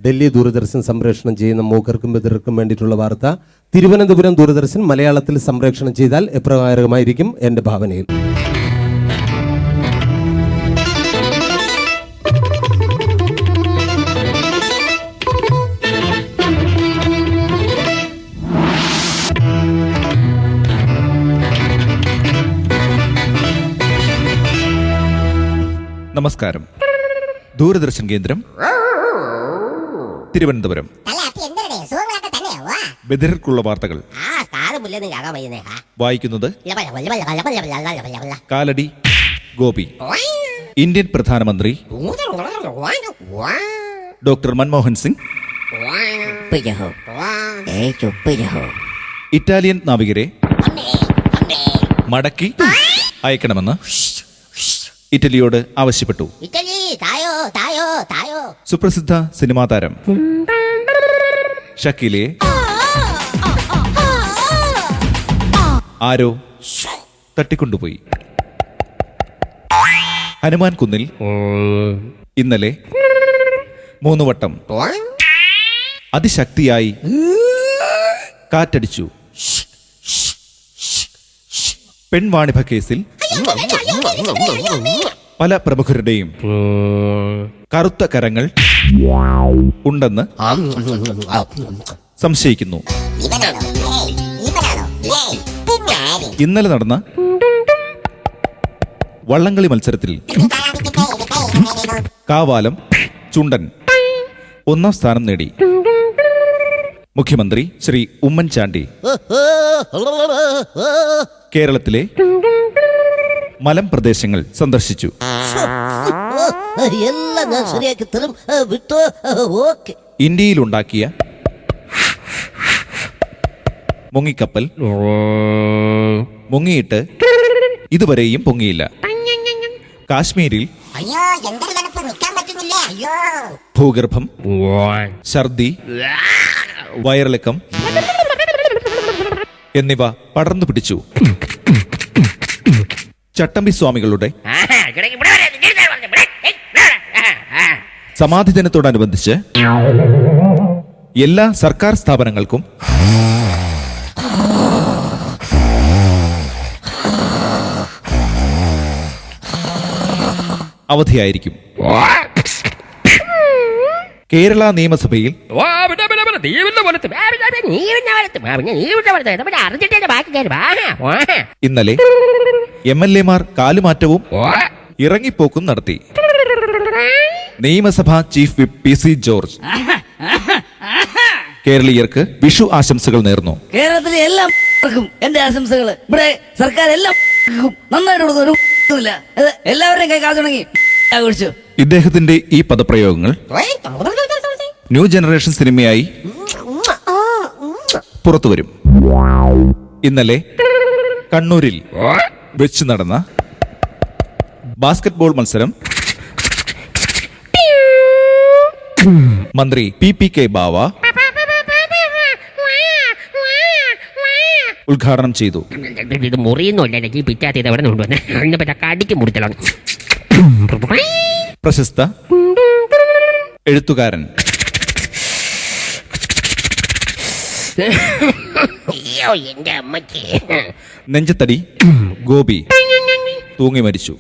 ഡൽഹി ദൂരദർശൻ സംപ്രേഷണം ചെയ്യുന്ന മൂക്കർക്കും ബദിർക്കും വേണ്ടിയിട്ടുള്ള വാർത്ത തിരുവനന്തപുരം ദൂരദർശൻ മലയാളത്തിൽ സംപ്രേഷണം ചെയ്താൽ എപ്രകാരമായിരിക്കും എൻ്റെ ഭാവനയിൽ? നമസ്കാരം. ദൂരദർശൻ കേന്ദ്രം തിരുവനന്തപുരം. ബദിർക്കുള്ള വാർത്തകൾ വായിക്കുന്നത് കാലടി ഗോപി. ഇന്ത്യൻ പ്രധാനമന്ത്രി ഡോക്ടർ മൻമോഹൻ സിംഗ് ഇറ്റാലിയൻ നാവികരെ മടക്കി അയക്കണമെന്ന് ഇറ്റലിയോട് ആവശ്യപ്പെട്ടു. സുപ്രസിദ്ധ സിനിമാ താരം ഷക്കീലയെ ആരോ തട്ടിക്കൊണ്ടുപോയി. ഹനുമാൻ കുന്നിൽ ഇന്നലെ 3 വട്ടം അതിശക്തിയായി കാറ്റടിച്ചു. പെൺവാണിഭ കേസിൽ പല പ്രമുഖരുടെയും കറുത്ത കരങ്ങൾ ഉണ്ടെന്ന് സംശയിക്കുന്നു. ഇന്നലെ നടന്ന വള്ളംകളി മത്സരത്തിൽ കാവാലം ചുണ്ടൻ 1ാം സ്ഥാനം നേടി. മുഖ്യമന്ത്രി ശ്രീ ഉമ്മൻചാണ്ടി കേരളത്തിലെ മലമ്പ്രദേശങ്ങൾ സന്ദർശിച്ചു. ഇന്ത്യയിലുണ്ടാക്കിയ മുങ്ങിക്കപ്പൽ മുങ്ങിയിട്ട് ഇതുവരെയും പൊങ്ങിയില്ല. കാശ്മീരിൽ ഭൂഗർഭം, ഛർദി, വയറിളക്കം എന്നിവ പടർന്നു പിടിച്ചു. ചട്ടമ്പി സ്വാമികളുടെ സമാധി ദിനത്തോടനുബന്ധിച്ച് എല്ലാ സർക്കാർ സ്ഥാപനങ്ങൾക്കും അവധിയായിരിക്കും. കേരള നിയമസഭയിൽ ഇന്നലെ MLA-മാർ കാലുമാറ്റവും ഇറങ്ങിപ്പോക്കും നടത്തി. നിയമസഭാ ചീഫ് വിപ്പ് PC ജോർജ് കേരളീയർക്ക് വിഷു ആശംസകൾ നേർന്നു. കേരളത്തിലെ എല്ലാവർക്കും എന്റെ ആശംസകൾ. ഇവിടെ സർക്കാർ എല്ലാം നന്നായിട്ട് എല്ലാവരുടെയും കൈ കാത്തു തുടങ്ങി ആഘോഷിച്ചു. ഇദ്ദേഹത്തിന്റെ ഈ പദപ്രയോഗങ്ങൾ ന്യൂ ജനറേഷൻ സിനിമയായി പുറത്തുവരും. ഇന്നലെ കണ്ണൂരിൽ വെച്ച് നടന്ന ബാസ്കറ്റ്ബോൾ മത്സരം മന്ത്രി PPK ബാവ ഉദ്ഘാടനം ചെയ്തു. പ്രശസ്ത എഴുത്തുകാരൻ നെഞ്ചത്തടി ഗോപി തൂങ്ങി മരിച്ചു.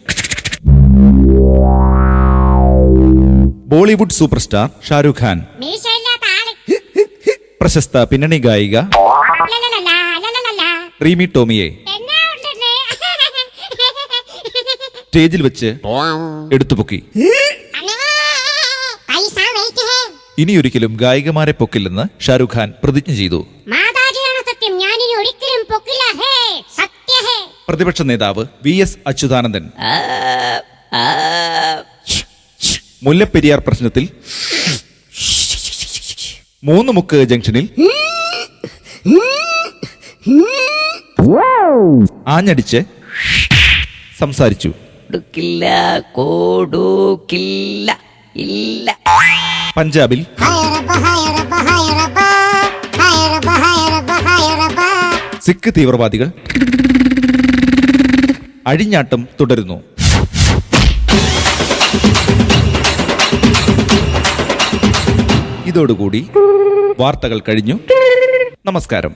ബോളിവുഡ് സൂപ്പർ സ്റ്റാർ ഷാരൂഖ് ഖാൻ, പ്രശസ്ത പിന്നണി ഗായിക റീമി ടോമിയെ സ്റ്റേജിൽ വെച്ച് എടുത്തുപൊക്കി. ഇനിയൊരിക്കലും ഗായികമാരെ പൊക്കില്ലെന്ന് ഷാരൂഖ് ഖാൻ പ്രതിജ്ഞ ചെയ്തു. പ്രതിപക്ഷ നേതാവ് VS അച്യുതാനന്ദൻ മുല്ലപ്പെരിയാർ പ്രശ്നത്തിൽ 3 മുക്ക് ജംഗ്ഷനിൽ ആഞ്ഞടിച്ച് സംസാരിച്ചു. പഞ്ചാബിൽ സിഖ് തീവ്രവാദികൾ അഴിഞ്ഞാട്ടം തുടരുന്നു. ഇതോടുകൂടി വാർത്തകൾ കഴിഞ്ഞു. നമസ്കാരം.